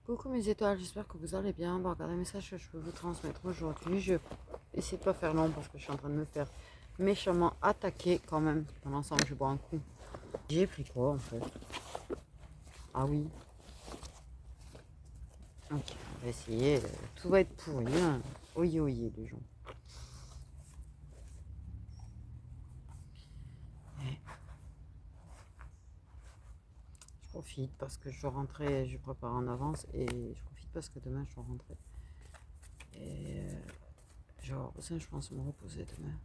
Coucou mes étoiles, j'espère que vous allez bien. Bon, regardez le message que je peux vous transmettre aujourd'hui. Je vais essayer de pas faire long parce que je suis en train de me faire méchamment attaquer quand même. Pendant ce temps que je bois un coup. J'ai pris quoi en fait? Ah oui. Ok, on va essayer. Tout va être pourri. Hein. Oyez, oyez les gens. Je profite parce que je dois rentrer, je prépare en avance et je profite parce que demain je dois rentrer. Et genre, ça, je pense me reposer demain.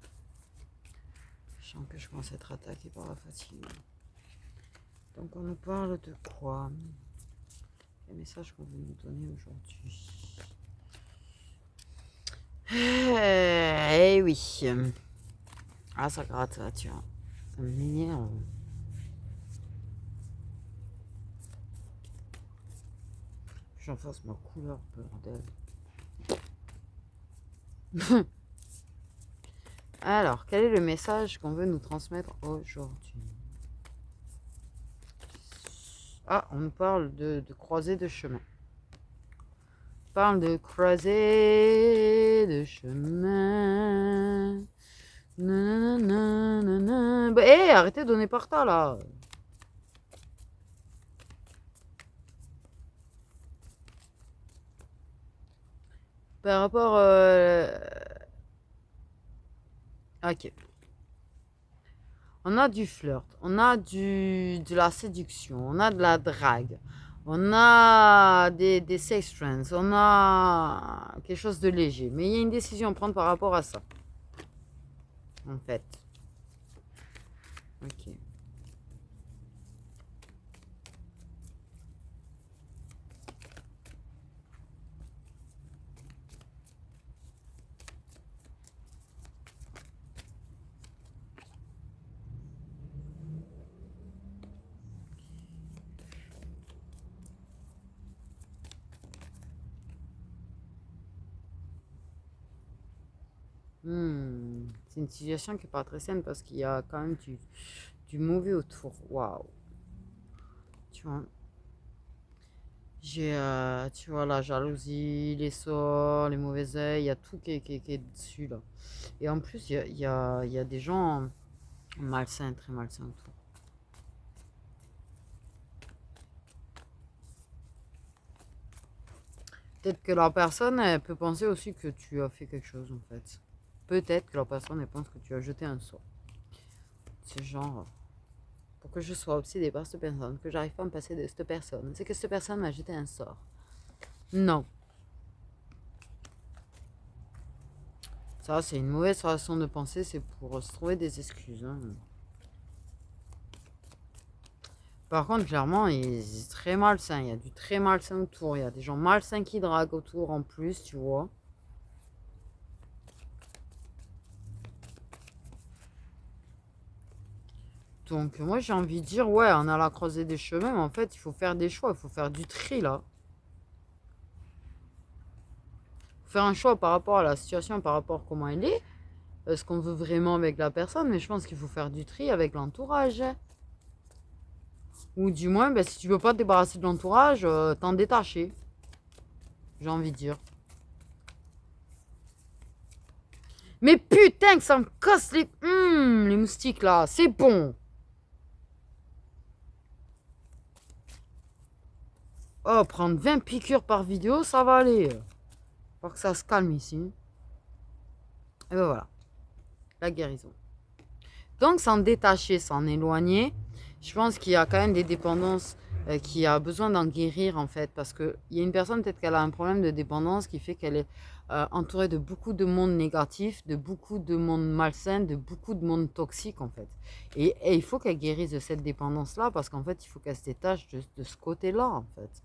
Je sens que je commence à être attaqué par la fatigue. Donc on nous parle de quoi? Les messages qu'on veut nous donner aujourd'hui. Eh oui. Ah ça gratte ça, tu vois. Ça m'énerve. J'en fasse ma couleur, bordel. Alors, quel est le message qu'on veut nous transmettre aujourd'hui? Ah, on nous parle de croisée de chemin. On parle de croisée de chemin. Nanana. Bah, hé, arrêtez de donner par tas là. Par rapport. Ok. On a du flirt, on a de la séduction, on a de la drague, on a des sex trends, on a quelque chose de léger. Mais il y a une décision à prendre par rapport à ça. En fait. Ok. C'est une situation qui n'est pas très saine parce qu'il y a quand même du mauvais autour. Waouh. Tu vois. Tu vois, la jalousie, les sorts, les mauvais œils, il y a tout qui est dessus là. Et en plus, il y a des gens malsains, très malsains autour. Peut-être que la personne, elle peut penser aussi que tu as fait quelque chose en fait. Peut-être que la personne, elle pense que tu as jeté un sort. C'est genre, pour que je sois obsédée par cette personne, que j'arrive pas à me passer de cette personne, c'est que cette personne m'a jeté un sort. Non. Ça, c'est une mauvaise façon de penser, c'est pour se trouver des excuses. Hein. Par contre, clairement, c'est très malsain. Il y a du très malsain autour. Il y a des gens malsains qui draguent autour en plus, tu vois. Donc, moi, j'ai envie de dire, ouais, on a la croisée des chemins, mais en fait, il faut faire des choix. Il faut faire du tri, là. Faire un choix par rapport à la situation, par rapport à comment elle est, ce qu'on veut vraiment avec la personne, mais je pense qu'il faut faire du tri avec l'entourage. Hein. Ou du moins, ben, si tu veux pas te débarrasser de l'entourage, t'en détacher. J'ai envie de dire. Mais putain que ça me casse les moustiques là, c'est bon. Oh, prendre 20 piqûres par vidéo, ça va aller. Faut que ça se calme ici. Et ben voilà, la guérison. Donc, s'en détacher, s'en éloigner, je pense qu'il y a quand même des dépendances qui a besoin d'en guérir en fait. Parce qu'il y a une personne, peut-être qu'elle a un problème de dépendance qui fait qu'elle est entourée de beaucoup de monde négatif, de beaucoup de monde malsain, de beaucoup de monde toxique en fait. Et il faut qu'elle guérisse de cette dépendance-là parce qu'en fait, il faut qu'elle se détache de ce côté-là en fait.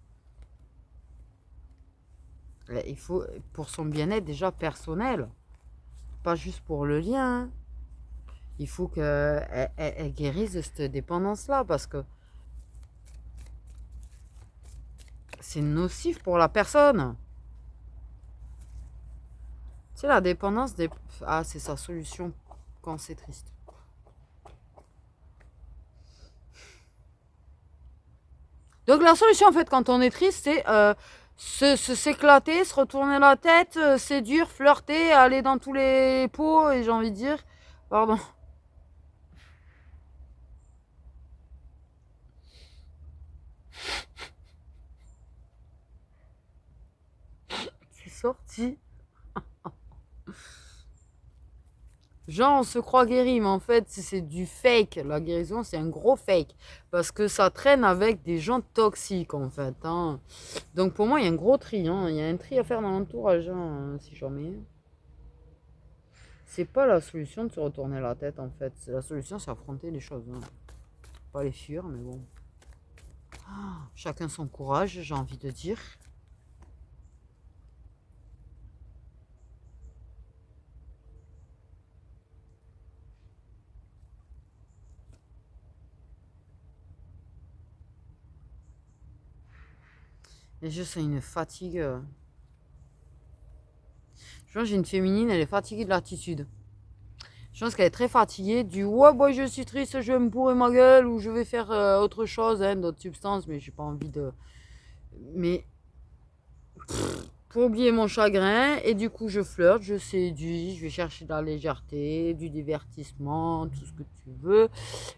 Il faut, pour son bien-être déjà personnel, pas juste pour le lien. Hein. Il faut qu'elle guérisse de cette dépendance-là parce que c'est nocif pour la personne. Tu sais, la dépendance des... Ah, c'est sa solution quand c'est triste. Donc la solution en fait quand on est triste, c'est s'éclater, se retourner la tête, séduire, flirter, aller dans tous les pots, et j'ai envie de dire, pardon, c'est sorti. Genre, on se croit guéri, mais en fait, c'est du fake. La guérison, c'est un gros fake. Parce que ça traîne avec des gens toxiques, en fait. Hein. Donc, pour moi, il y a un gros tri. Hein. Il y a un tri à faire dans l'entourage, hein, si jamais. C'est pas la solution de se retourner la tête, en fait. La solution, c'est affronter les choses. Hein. Pas les fuir, mais bon. Chacun son courage, j'ai envie de dire. Et je sens une fatigue. Je pense que j'ai une féminine, elle est fatiguée de l'attitude. Je pense qu'elle est très fatiguée du ouais, boy, je suis triste, je vais me bourrer ma gueule ou je vais faire autre chose, hein, d'autres substances, mais j'ai pas envie de. Mais pour oublier mon chagrin, et du coup, je flirte, je séduis, je vais chercher de la légèreté, du divertissement, tout ce que tu veux.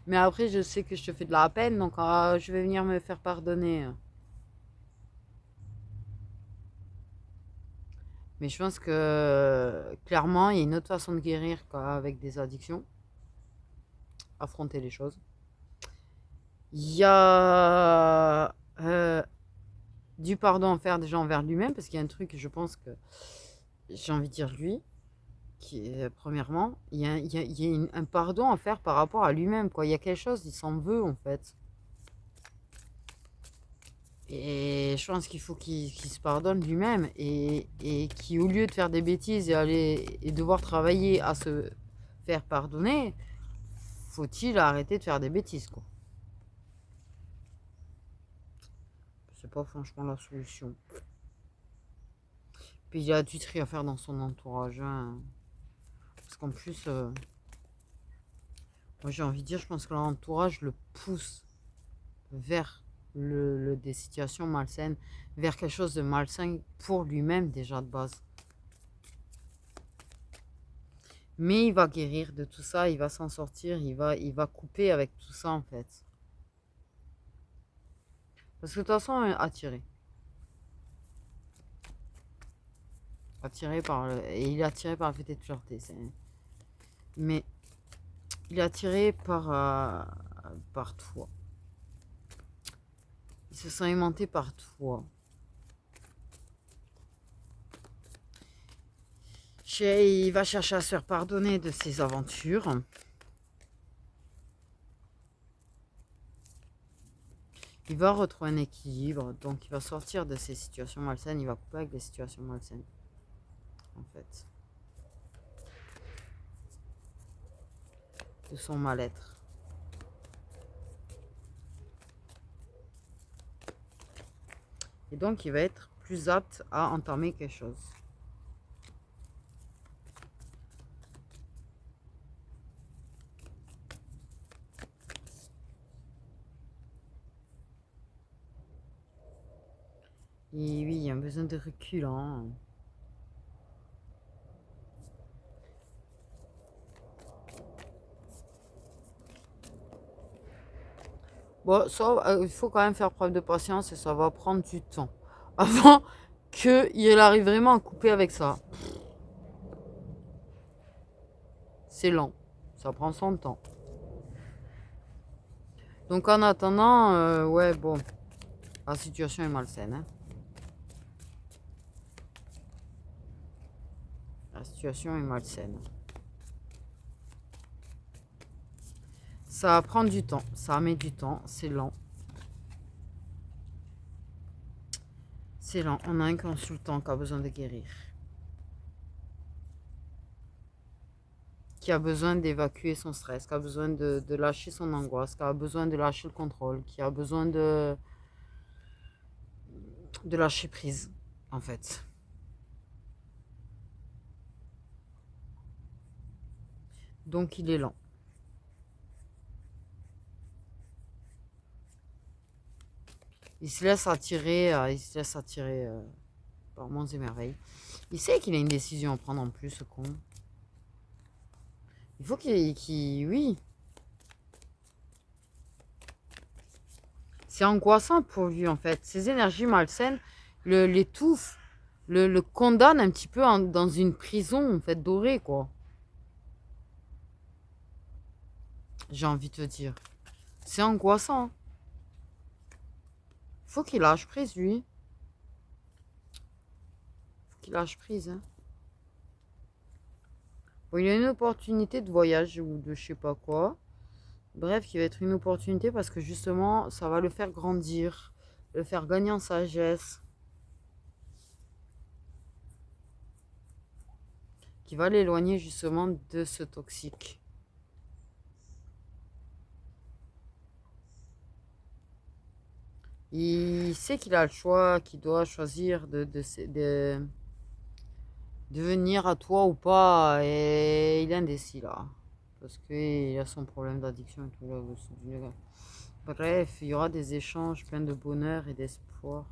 Mais après, je sais que je te fais de la peine, donc je vais venir me faire pardonner. Mais je pense que clairement, il y a une autre façon de guérir qu'avec des addictions. Affronter les choses. Il y a du pardon à faire déjà envers lui-même, parce qu'il y a un truc, je pense que j'ai envie de dire lui, qui est, premièrement, il y a un pardon à faire par rapport à lui-même, quoi. Il y a quelque chose, il s'en veut, en fait. Et je pense qu'il faut qu'il se pardonne lui-même et qui, au lieu de faire des bêtises et aller et devoir travailler à se faire pardonner, faut-il arrêter de faire des bêtises, quoi. C'est pas franchement la solution. Puis il y a du tri à faire dans son entourage, hein. Parce qu'en plus, moi j'ai envie de dire, je pense que l'entourage le pousse vers des situations malsaines, vers quelque chose de malsain pour lui-même déjà de base. Mais il va guérir de tout ça, il va s'en sortir, il va couper avec tout ça en fait. Parce que de toute façon, attiré. Attiré par et il est attiré par le fait de flirter. Mais il est attiré par toi. Il se sent aimanté par toi. Il va chercher à se faire pardonner de ses aventures. Il va retrouver un équilibre, donc il va sortir de ces situations malsaines, il va couper avec des situations malsaines, en fait, de son mal-être. Et donc il va être plus apte à entamer quelque chose. Et oui, il y a un besoin de recul, hein. Bon, ça, il faut quand même faire preuve de patience et ça va prendre du temps avant qu'il arrive vraiment à couper avec ça. C'est lent, ça prend son temps. Donc en attendant, ouais, bon, la situation est malsaine, hein. La situation est malsaine. Ça prend du temps, ça met du temps, c'est lent. C'est lent. On a un consultant qui a besoin de guérir. Qui a besoin d'évacuer son stress, qui a besoin de lâcher son angoisse, qui a besoin de lâcher le contrôle, qui a besoin de lâcher prise, en fait. Donc il est lent. Il se laisse attirer, par monts et merveilles. Il sait qu'il a une décision à prendre en plus, ce con. Il faut oui. C'est angoissant pour lui, en fait. Ces énergies malsaines l'étouffent, le condamnent un petit peu dans une prison, en fait, dorée, quoi. J'ai envie de te dire. C'est angoissant. Faut qu'il lâche prise, lui. Faut qu'il lâche prise, hein. Bon, il a une opportunité de voyage ou de je sais pas quoi. Bref, qui va être une opportunité parce que justement, ça va le faire grandir, le faire gagner en sagesse, qui va l'éloigner justement de ce toxique. Il sait qu'il a le choix, qu'il doit choisir de venir à toi ou pas, et il est indécis là. Parce qu'il a son problème d'addiction et tout là. Bref, il y aura des échanges pleins de bonheur et d'espoir.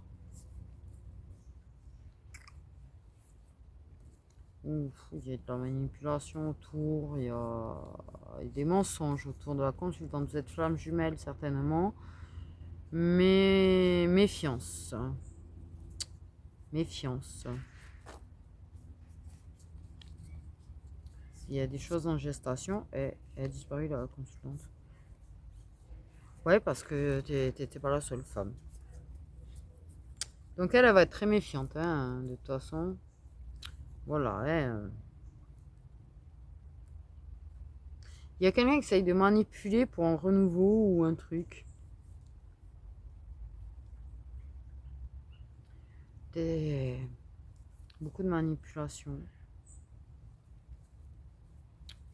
Il y a de la manipulation autour, il y a des mensonges autour de la consultante de cette flamme jumelle certainement. Mais méfiance. Méfiance. S'il y a des choses en gestation, elle a disparu la consultante. Ouais, parce que t'étais pas la seule femme. Donc elle va être très méfiante, hein, de toute façon. Voilà, hein. Il y a quelqu'un qui essaye de manipuler pour un renouveau ou un truc. Beaucoup de manipulation.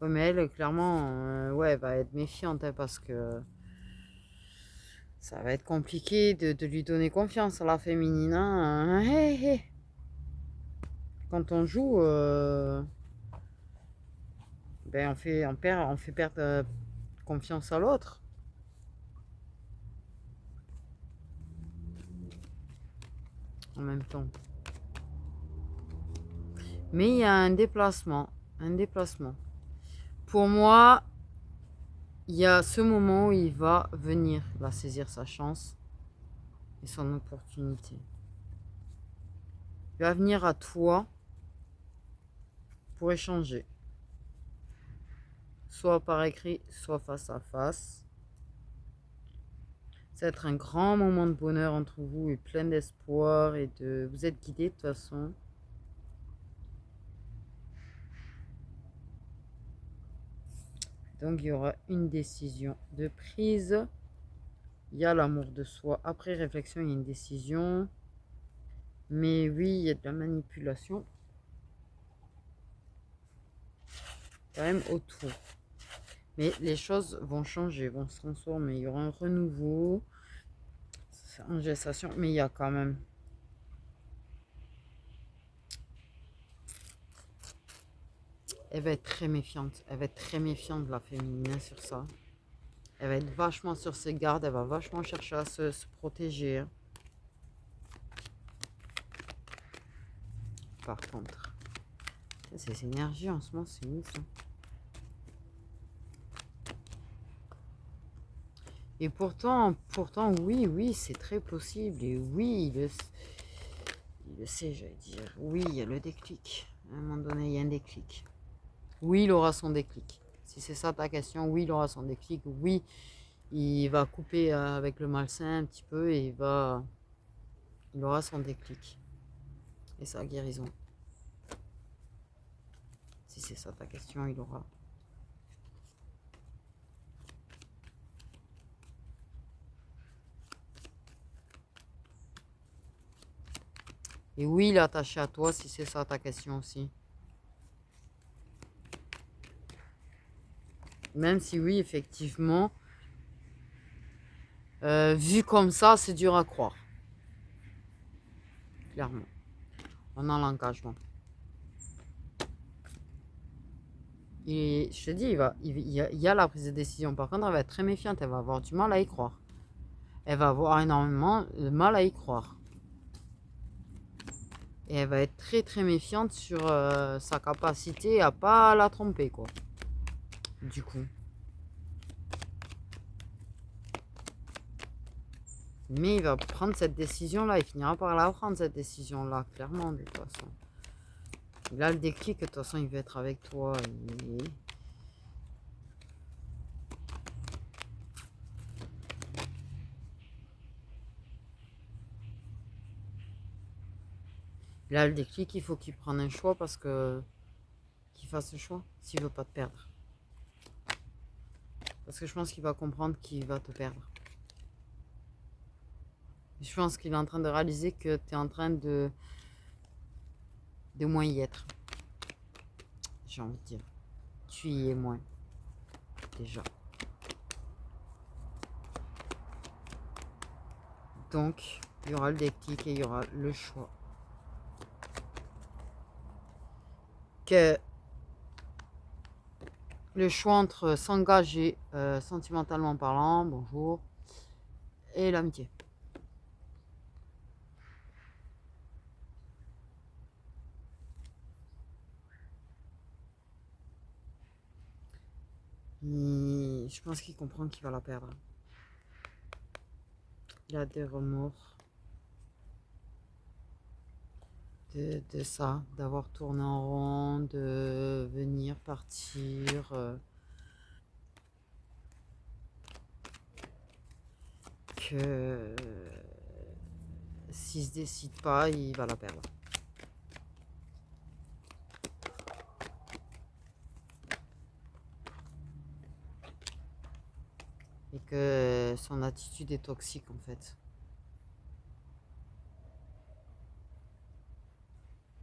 Ouais, mais elle, clairement, ouais, va être méfiante, hein, parce que ça va être compliqué de lui donner confiance à la féminine, hein. Hey, hey. Quand on joue, ben on fait perdre confiance à l'autre. En même temps. Mais il y a un déplacement. Un déplacement. Pour moi, il y a ce moment où il va venir, il va saisir sa chance et son opportunité. Il va venir à toi pour échanger. Soit par écrit, soit face à face. Ça va être un grand moment de bonheur entre vous et plein d'espoir et de... Vous êtes guidés de toute façon. Donc il y aura une décision de prise. Il y a l'amour de soi. Après réflexion, il y a une décision. Mais oui, il y a de la manipulation. Quand même autour. Mais les choses vont changer, vont se transformer. Il y aura un renouveau. C'est en gestation. Mais il y a quand même... Elle va être très méfiante. Elle va être très méfiante, la féminine, sur ça. Elle va être vachement sur ses gardes. Elle va vachement chercher à se protéger. Par contre. Ces énergies en ce moment, c'est ouf. Hein. Et pourtant, oui, c'est très possible. Et oui, il le sait, j'allais dire. Oui, il y a le déclic. À un moment donné, il y a un déclic. Oui, il aura son déclic. Si c'est ça ta question, oui, il aura son déclic. Oui, il va couper avec le malsain un petit peu et il aura son déclic. Et sa guérison. Si c'est ça ta question, il aura. Et oui, il est attaché à toi si c'est ça ta question aussi. Même si oui, effectivement, vu comme ça, c'est dur à croire. Clairement. On a l'engagement. Et je te dis, il y a la prise de décision. Par contre, elle va être très méfiante. Elle va avoir du mal à y croire. elle va avoir énormément de mal à y croire. Et elle va être très très méfiante sur sa capacité à pas la tromper, quoi. Du coup. Mais il va prendre cette décision-là. Il finira par la prendre, cette décision-là, clairement, de toute façon. Il a le déclic, de toute façon, il veut être avec toi. Il a le déclic, il faut qu'il prenne un choix parce que... Qu'il fasse ce choix, s'il veut pas te perdre. Parce que je pense qu'il va comprendre qu'il va te perdre. Je pense qu'il est en train de réaliser que tu es en train de moins y être. J'ai envie de dire. Tu y es moins. Déjà. Donc, il y aura le déclic et il y aura le choix. Que le choix entre s'engager sentimentalement parlant, bonjour, et l'amitié. Je pense qu'il comprend qu'il va la perdre. Il a des remords de ça, d'avoir tourné en rond, de venir, partir. Que s'il se décide pas, il va la perdre. Et que son attitude est toxique en fait.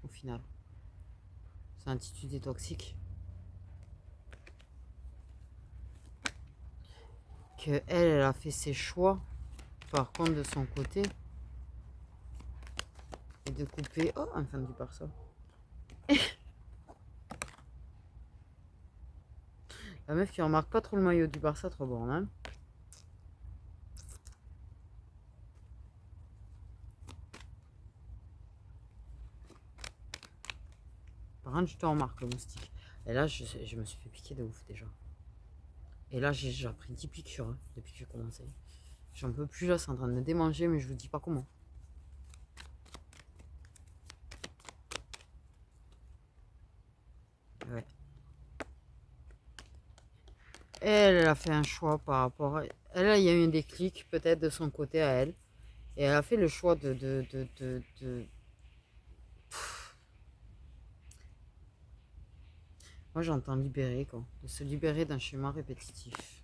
Au final. Son attitude est toxique. Que elle a fait ses choix, par contre de son côté. Et de couper... Oh, un fan du Barça. La meuf qui remarque pas trop le maillot du Barça, trop bon, hein. Par contre, je te remarque le moustique. Et là, je me suis fait piquer de ouf déjà. Et là, j'ai déjà pris 10 piqûres hein, depuis que j'ai commencé. J'en peux plus là, c'est en train de me démanger, mais je vous dis pas comment. Ouais. Elle a fait un choix par rapport à... Elle, il y a eu un déclic peut-être de son côté à elle. Et elle a fait le choix de... Moi, j'entends libérer, quoi. De se libérer d'un schéma répétitif.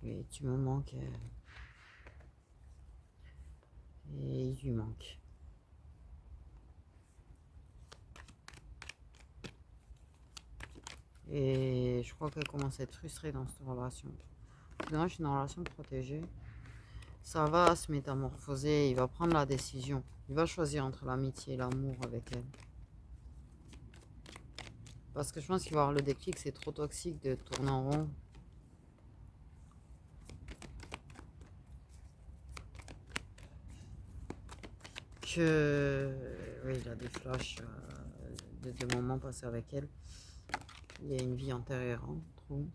Et tu me manques. Et il lui manque. Et je crois qu'elle commence à être frustrée dans cette relation. Moi, je suis dans une relation protégée. Ça va se métamorphoser. Il va prendre la décision. Il va choisir entre l'amitié et l'amour avec elle. Parce que je pense qu'il va avoir le déclic. C'est trop toxique de tourner en rond. Que... Oui, il a des flashs de moments passés avec elle. Il y a une vie antérieure, hein, trop.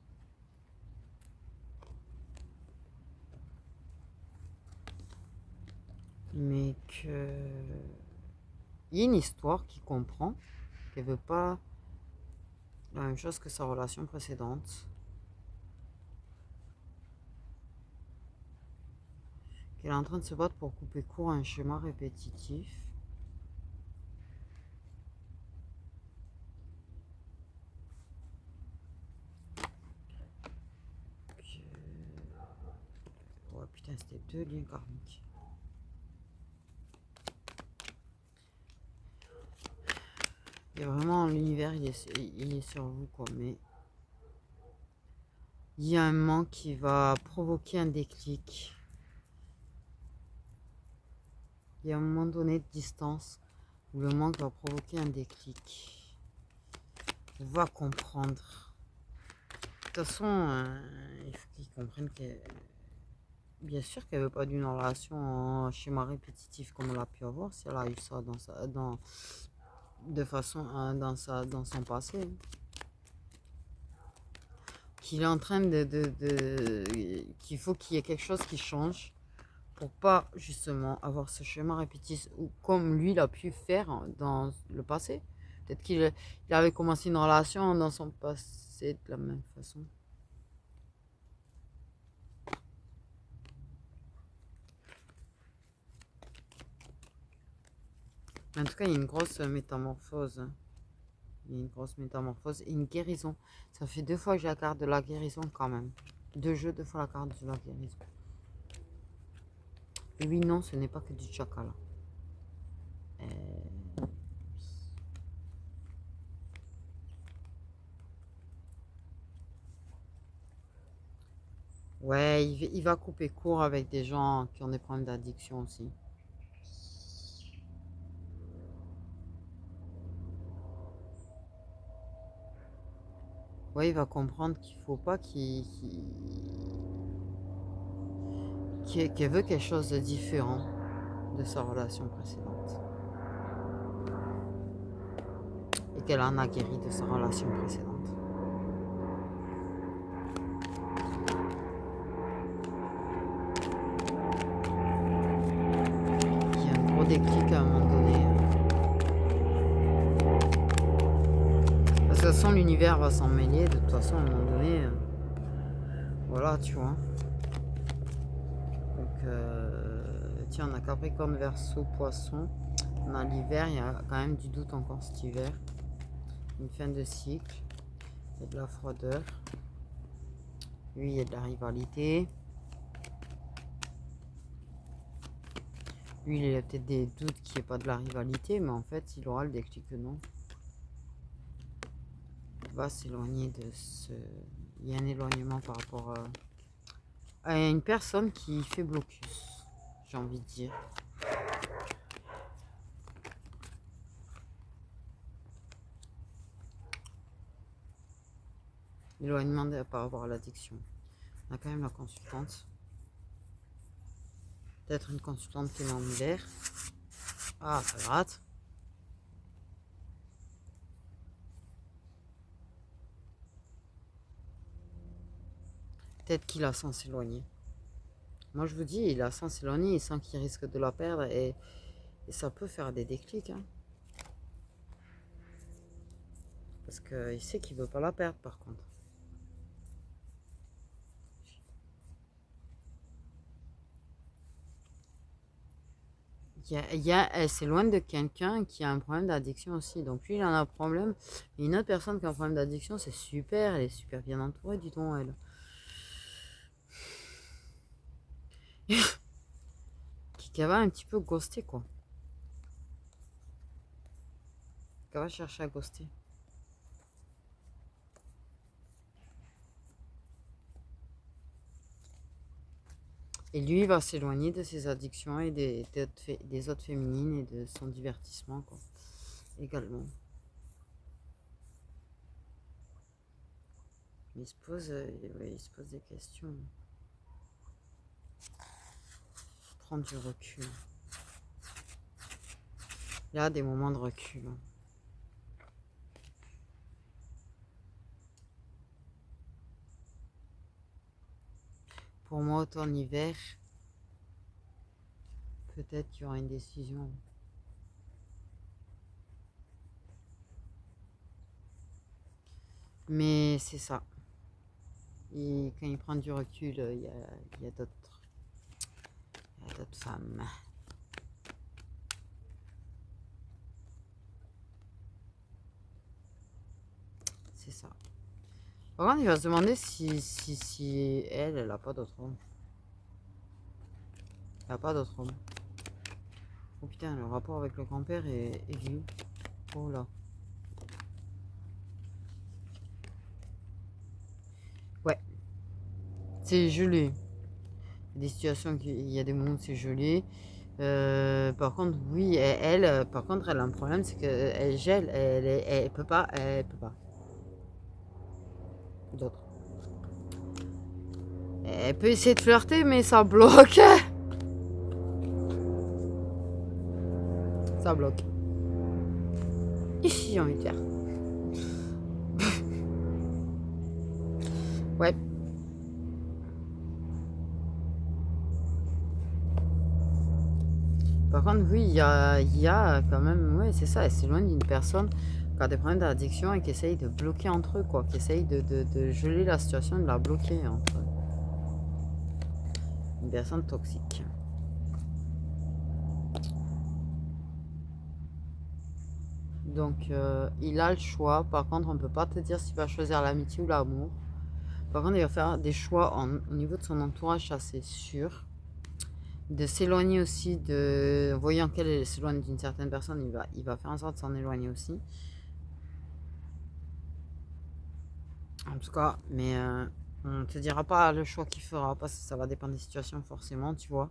Mais que... Il y a une histoire qui comprend qu'elle veut pas la même chose que sa relation précédente. Qu'elle est en train de se battre pour couper court à un schéma répétitif. Oh putain, c'était 2 liens karmiques. Et vraiment, l'univers, il est sur vous, quoi. Mais il y a un manque qui va provoquer un déclic. Il y a un moment donné de distance où le manque va provoquer un déclic. va comprendre. De toute façon, il faut qu'ils comprennent que, bien sûr qu'elle veut pas d'une relation en schéma répétitif comme on a pu avoir si elle a eu ça de façon dans son passé. Qu'il est en train qu'il faut qu'il y ait quelque chose qui change pour pas justement avoir ce schéma répétitif ou comme lui il a pu faire dans le passé. Peut-être qu'il avait commencé une relation dans son passé de la même façon. En tout cas, il y a une grosse métamorphose. Il y a une grosse métamorphose et une guérison. Ça fait 2 fois que j'ai la carte de la guérison quand même. 2 jeux, 2 fois la carte de la guérison. Et oui, non, ce n'est pas que du chakala. Ouais, il va couper court avec des gens qui ont des problèmes d'addiction aussi. Ouais, il va comprendre qu'il faut pas qu'elle veut quelque chose de différent de sa relation précédente. Et qu'elle en a guéri de sa relation précédente. Il y a un gros déclic à un moment donné. Parce que de toute façon, l'univers va s'en mêler. De toute façon, à un moment donné, voilà, tu vois. Donc, tiens, on a Capricorne, Verseau, Poisson. On a l'hiver, il y a quand même du doute encore cet hiver. Une fin de cycle. Il y a de la froideur. Lui, il y a de la rivalité. Lui, il a peut-être des doutes qu'il n'y ait pas de la rivalité, mais en fait, il aura le déclic que non. Il va s'éloigner de ce... Il y a un éloignement par rapport à une personne qui fait blocus, j'ai envie de dire. L'éloignement par rapport à l'addiction. On a quand même la consultante. Peut-être une consultante qui est dans l'hiver. Ah, ça rate. Peut-être qu'il a sans s'éloigner. Moi, je vous dis, il a sans s'éloigner, il sent qu'il risque de la perdre et ça peut faire des déclics. Hein. Parce qu'il sait qu'il veut pas la perdre, par contre. Elle s'éloigne de quelqu'un qui a un problème d'addiction aussi. Donc lui, il en a un problème. Mais une autre personne qui a un problème d'addiction, c'est super. Elle est super bien entourée, dis donc, elle. Qui va un petit peu ghoster, quoi. Qui va chercher à ghoster. Et lui, il va s'éloigner de ses addictions et des autres féminines et de son divertissement, quoi. Également. Il se pose des questions. Prendre du recul. Il y a des moments de recul. Pour moi, automne-hiver, peut-être qu'il y aura une décision. Mais c'est ça. Et quand il prend du recul, il y a d'autres femmes. C'est ça. Par contre, il va se demander si elle n'a pas d'autre homme. Elle n'a pas d'autre homme. Oh putain, le rapport avec le grand-père est vieux. Oh là. Ouais. C'est gelé. Il y a des situations, il y a des moments où c'est gelé. Par contre, oui, par contre, elle a un problème, c'est qu'elle gèle. Elle peut pas. d'autres. Elle peut essayer de flirter, mais ça bloque. Ça bloque. Ici, j'ai envie de faire. Ouais. Par contre, oui, il y a quand même... Ouais, c'est ça, elle s'éloigne d'une personne qui a des problèmes d'addiction et qui essaye de bloquer entre eux, quoi. Qui essaye de geler la situation et de la bloquer entre eux. Une personne toxique. Donc, il a le choix. Par contre, on ne peut pas te dire s'il va choisir l'amitié ou l'amour. Par contre, il va faire des choix au niveau de son entourage, ça c'est sûr. De s'éloigner aussi, voyant qu'elle s'éloigne d'une certaine personne, il va faire en sorte de s'en éloigner aussi. En tout cas, mais on ne te dira pas le choix qu'il fera, parce que ça va dépendre des situations forcément, tu vois.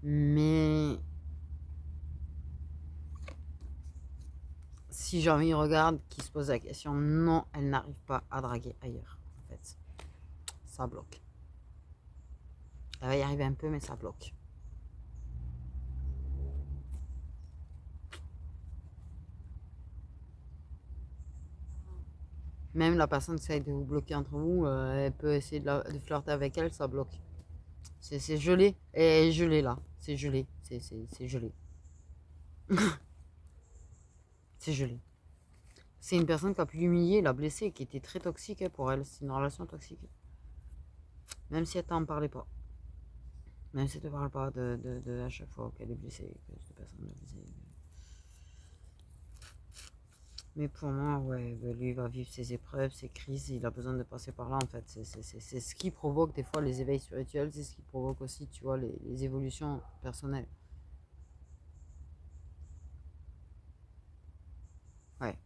Mais si Jean-Mi regarde, qui se pose la question, non, elle n'arrive pas à draguer ailleurs, en fait. Ça bloque. Elle va y arriver un peu, mais ça bloque. Même la personne qui essaie de vous bloquer entre vous, elle peut essayer de flirter avec elle, ça bloque. C'est gelé. Et gelé là. C'est gelé. C'est gelé. C'est gelé. C'est une personne qui a pu l'humilier, la blesser, qui était très toxique pour elle. C'est une relation toxique. Même si elle t'en parlait pas. Même si elle te parle pas à chaque fois qu'elle est blessée, que cette personne l'a blessée. Mais pour moi, ouais, lui il va vivre ses épreuves, ses crises, il a besoin de passer par là en fait. C'est ce qui provoque des fois les éveils spirituels, c'est ce qui provoque aussi, tu vois, les évolutions personnelles. Ouais.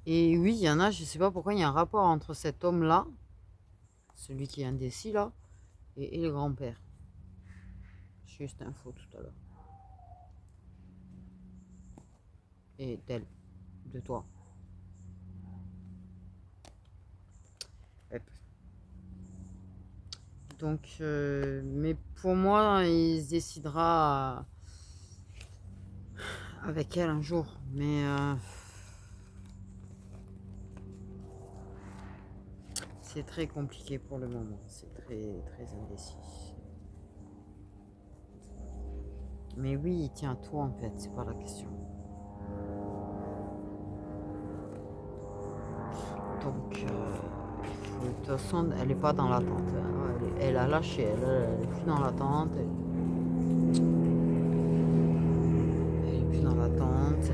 Et oui, il y en a, je sais pas pourquoi, il y a un rapport entre cet homme-là, celui qui est indécis là, et le grand-père. J'ai eu cette info tout à l'heure. Et d'elle, de toi. Hop. Donc, mais pour moi, il se décidera avec elle un jour. Mais c'est très compliqué pour le moment. C'est très, très indécis. Mais oui, il tient à toi en fait, c'est pas la question. Donc, de toute façon, elle n'est pas dans l'attente. Hein. Elle a lâché, elle n'est plus dans l'attente. Elle n'est plus dans l'attente.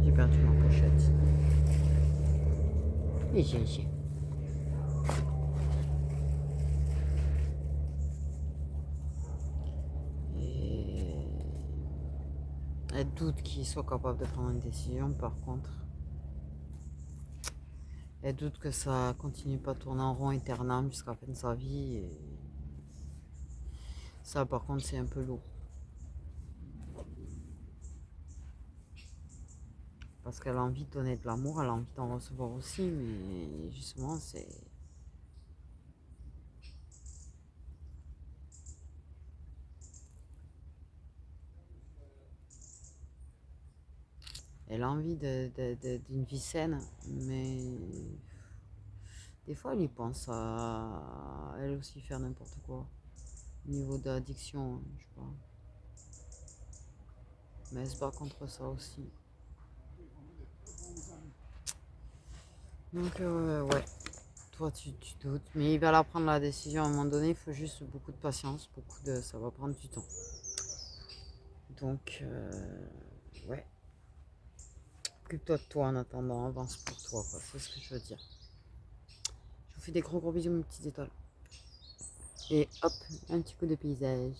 J'ai perdu ma pochette. Et j'ai. Elle doute qu'il soit capable de prendre une décision, par contre. Elle doute que ça continue pas à tourner en rond éternel jusqu'à la fin de sa vie. Et ça, par contre, c'est un peu lourd. Parce qu'elle a envie de donner de l'amour, elle a envie d'en recevoir aussi, mais justement, c'est... Elle a envie d'une vie saine, mais des fois, elle y pense à elle aussi faire n'importe quoi. Au niveau d'addiction, je sais pas. Mais elle se bat contre ça aussi. Donc, ouais, toi, tu doutes. Mais il va la prendre la décision à un moment donné. Il faut juste beaucoup de patience, ça va prendre du temps. Donc, ouais. Occupe-toi de toi en attendant, avance pour toi, quoi. C'est ce que je veux dire. Je vous fais des gros bisous, mes petites étoiles. Et hop, un petit coup de paysage.